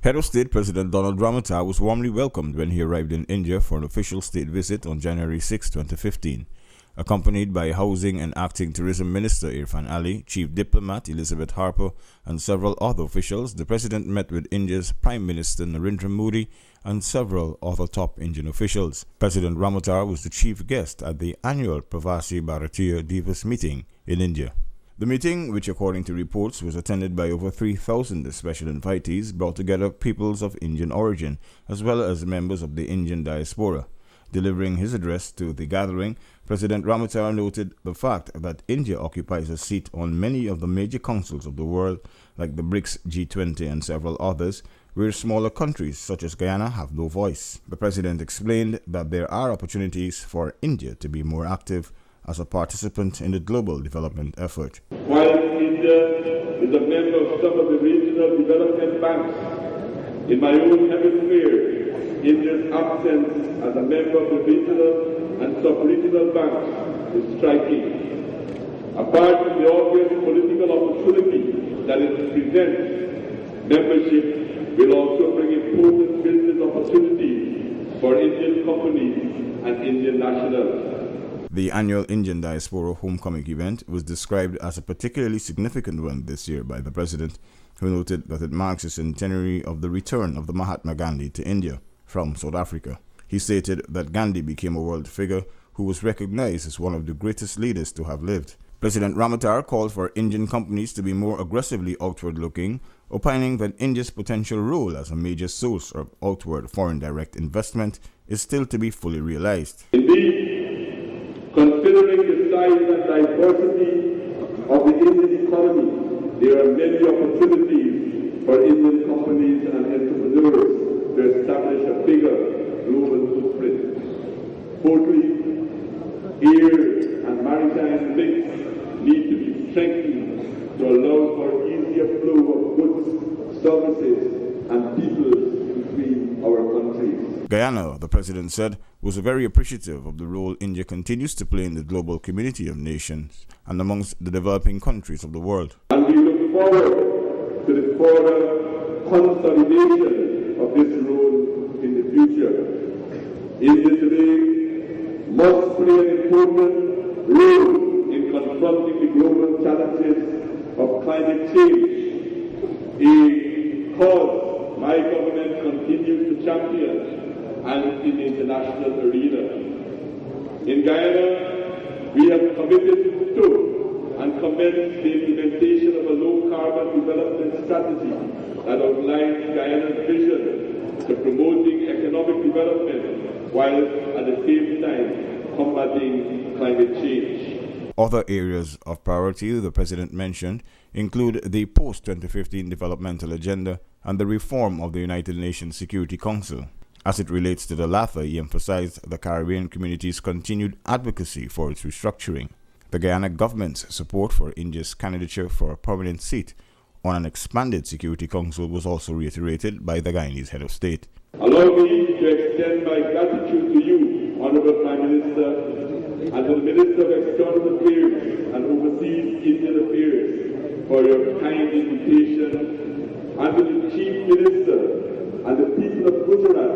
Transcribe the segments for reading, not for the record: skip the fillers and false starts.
Head of State President Donald Ramotar was warmly welcomed when he arrived in India for an official state visit on January 6, 2015. Accompanied by Housing and Acting Tourism Minister Irfan Ali, Chief Diplomat Elizabeth Harper, and several other officials, the President met with India's Prime Minister Narendra Modi and several other top Indian officials. President Ramotar was the chief guest at the annual Pravasi Bharatiya Divas meeting in India. The meeting, which according to reports was attended by over 3,000 special invitees, brought together peoples of Indian origin as well as members of the Indian diaspora. Delivering his address to the gathering, President Ramotar noted the fact that India occupies a seat on many of the major councils of the world, like the BRICS, G20 and several others, where smaller countries such as Guyana have no voice. The President explained that there are opportunities for India to be more active as a participant in the global development effort. While India is a member of some of the regional development banks, in my own hemisphere, India's absence as a member of the regional and sub-regional banks is striking. Apart from the obvious political opportunity that it presents, membership will also bring important business opportunities for Indian companies and Indian nationals. The annual Indian Diaspora Homecoming event was described as a particularly significant one this year by the President, who noted that it marks the centenary of the return of the Mahatma Gandhi to India from South Africa. He stated that Gandhi became a world figure who was recognized as one of the greatest leaders to have lived. President Ramotar called for Indian companies to be more aggressively outward-looking, opining that India's potential role as a major source of outward foreign direct investment is still to be fully realized. Indeed, considering the size and diversity of the Indian economy, there are many opportunities for Indian companies and entrepreneurs to establish a bigger global footprint. Fourthly, air and maritime links need to be strengthened to allow for easier flow of goods, services, and people between our countries. Guyana, the President said, was very appreciative of the role India continues to play in the global community of nations and amongst the developing countries of the world. And we look forward to the further consolidation of this role in the future. India today must play an important role in confronting the global challenges of climate change, a cause my government continues to champion and in the international arena. In Guyana, we have committed to and commenced the implementation of a low-carbon development strategy that outlines Guyana's vision to promoting economic development while at the same time combating climate change. Other areas of priority the President mentioned include the post-2015 developmental agenda and the reform of the United Nations Security Council. As it relates to the latter, he emphasized the Caribbean community's continued advocacy for its restructuring. The Guyana government's support for India's candidature for a permanent seat on an expanded Security Council was also reiterated by the Guyanese head of state. Allow me to extend my gratitude to you, Honorable Prime Minister, and to the Minister of External Affairs and Overseas Indian Affairs for your kind invitation, and to the Chief Minister and the people of Gujarat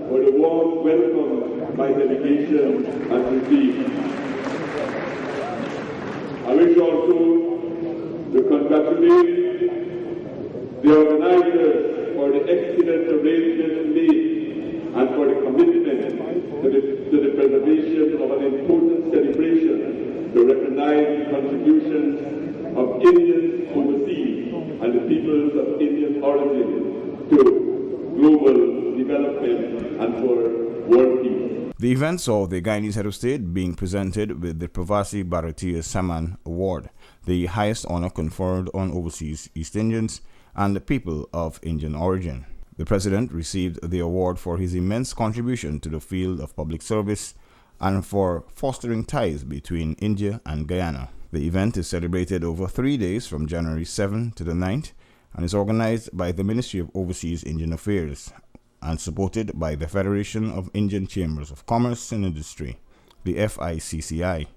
for the warm welcome my delegation has received. I wish also to congratulate the organizers for the excellent arrangements made and for the commitment to the preservation of an important celebration to recognize the contributions of Indians overseas and the peoples of Indian origin to global development and for world peace. The event saw the Guyanese head of state being presented with the Pravasi Bharatiya Samman Award, the highest honor conferred on overseas East Indians and the people of Indian origin. The President received the award for his immense contribution to the field of public service and for fostering ties between India and Guyana. The event is celebrated over 3 days from January 7 to the 9th and is organized by the Ministry of Overseas Indian Affairs and supported by the Federation of Indian Chambers of Commerce and Industry, the FICCI.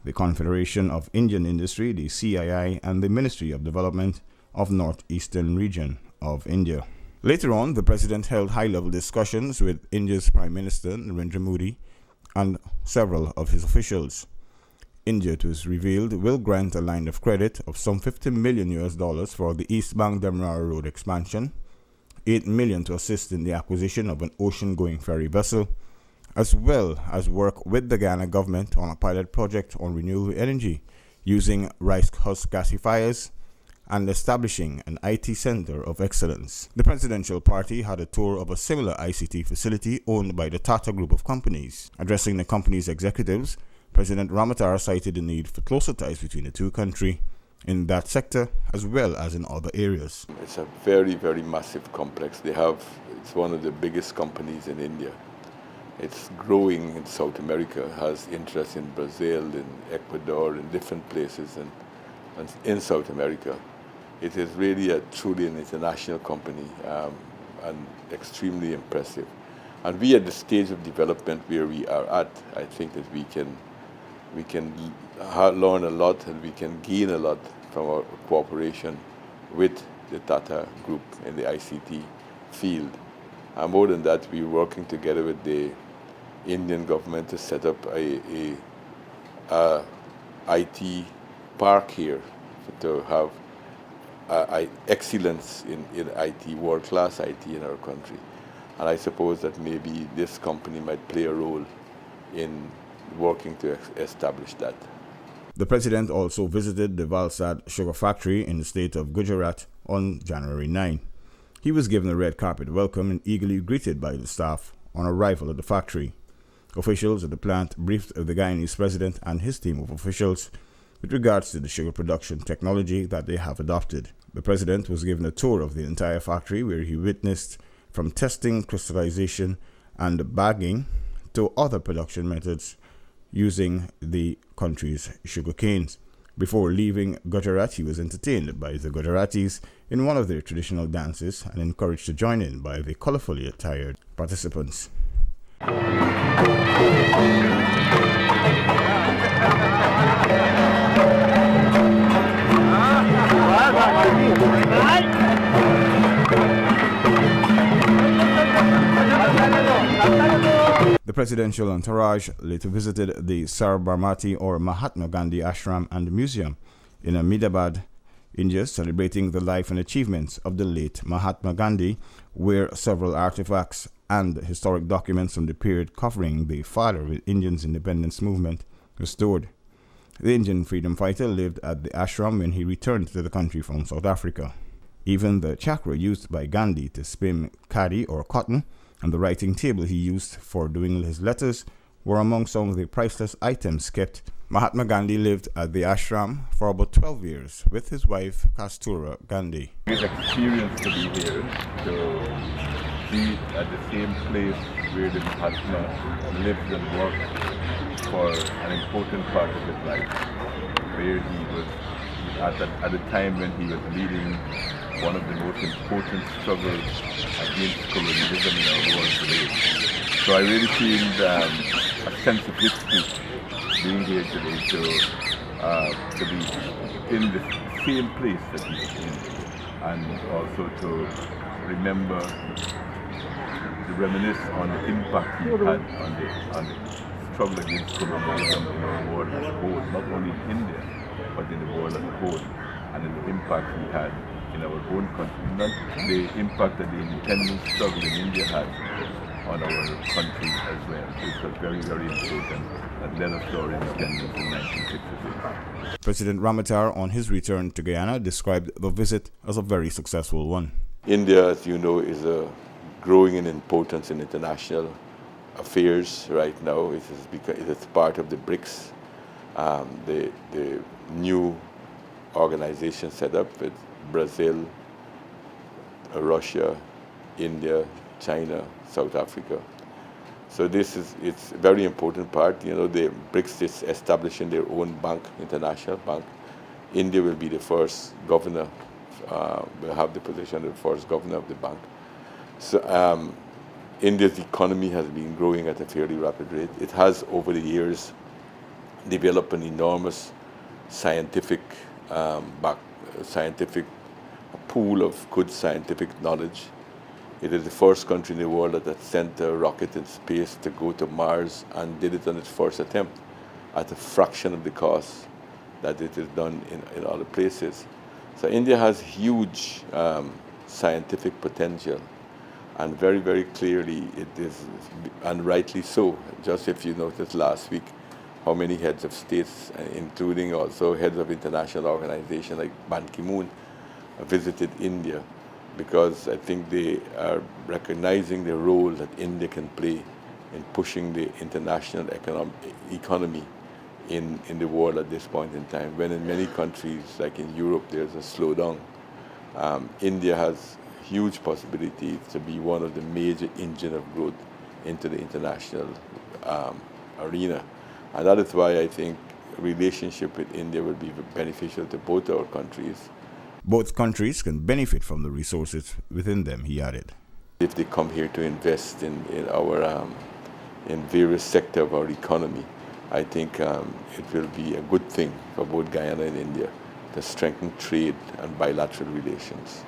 the Confederation of Indian Industry, the CII, and the Ministry of Development of Northeastern Region of India. Later on, the president held high-level discussions with India's Prime Minister Narendra Modi and several of his officials. India, it was revealed, will grant a line of credit of some $50 million for the East Bank Demerara Road expansion, $8 million to assist in the acquisition of an ocean-going ferry vessel, as well as work with the Guyana government on a pilot project on renewable energy using rice husk gasifiers and establishing an IT center of excellence. The presidential party had a tour of a similar ICT facility owned by the Tata Group of companies. Addressing the company's executives, President Ramotar cited the need for closer ties between the two countries in that sector as well as in other areas. It's a very, very massive complex. It's one of the biggest companies in India. It's growing in South America, has interest in Brazil, in Ecuador, in different places and in South America. It is really truly an international company and extremely impressive. And we at the stage of development where we are at, I think that we can learn a lot and we can gain a lot from our cooperation with the Tata Group in the ICT field. And more than that, we're working together with the Indian government to set up a IT park here to have excellence in IT, world-class IT in our country. And I suppose that maybe this company might play a role in working to establish that. The president also visited the Valsad sugar factory in the state of Gujarat on January 9. He was given a red carpet welcome and eagerly greeted by the staff on arrival at the factory. Officials at the plant briefed the Guyanese president and his team of officials with regards to the sugar production technology that they have adopted. The president was given a tour of the entire factory where he witnessed from testing, crystallization, and bagging to other production methods using the country's sugar canes. Before leaving Gujarat, he was entertained by the Gujaratis in one of their traditional dances and encouraged to join in by the colorfully attired participants. The presidential entourage later visited the Sabarmati or Mahatma Gandhi Ashram and Museum in Ahmedabad, India, celebrating the life and achievements of the late Mahatma Gandhi, where several artifacts and historic documents from the period covering the father of India's independence movement were stored. The Indian freedom fighter lived at the ashram when he returned to the country from South Africa. Even the chakra used by Gandhi to spin khadi or cotton and the writing table he used for doing his letters were among some of the priceless items kept. Mahatma Gandhi lived at the ashram for about 12 years with his wife Kastura Gandhi. It's an experience to be here, to be at the same place where the Mahatma lived and worked for an important part of his life, where he was at the time when he was leading one of the most important struggles against colonialism in our world today. So I really feel a sense of history being here today to be in the same place that he was in, and also to remember, to reminisce on the impact he had on the struggle against colonialism in our world as a whole, not only in India, but in the world as a whole, and in the impact he had in our own country, not the impact that the independence struggle in India had on our country as well. It was very, very important that led us to our independence in 1966. President Ramotar, on his return to Guyana, described the visit as a very successful one. India, as you know, is growing in importance in international affairs right now. It is part of the BRICS, the new organization set up with Brazil, Russia, India, China, South Africa. So it's a very important part. You know, the BRICS is establishing their own bank, international bank. India will be the first governor, will have the position of the first governor of the bank. So India's economy has been growing at a fairly rapid rate. It has over the years develop an enormous scientific scientific pool of good scientific knowledge. It is the first country in the world that has sent a rocket in space to go to Mars and did it on its first attempt at a fraction of the cost that it is done in other places. So India has huge scientific potential, and very, very clearly it is, and rightly so. Just if you noticed last week how many heads of states, including also heads of international organizations like Ban Ki-moon, visited India, because I think they are recognizing the role that India can play in pushing the international economy in the world at this point in time. When in many countries, like in Europe, there's a slowdown, India has huge possibilities to be one of the major engine of growth into the international arena. And that is why I think relationship with India will be beneficial to both our countries. Both countries can benefit from the resources within them, he added. If they come here to invest in our in various sectors of our economy, I think it will be a good thing for both Guyana and India to strengthen trade and bilateral relations.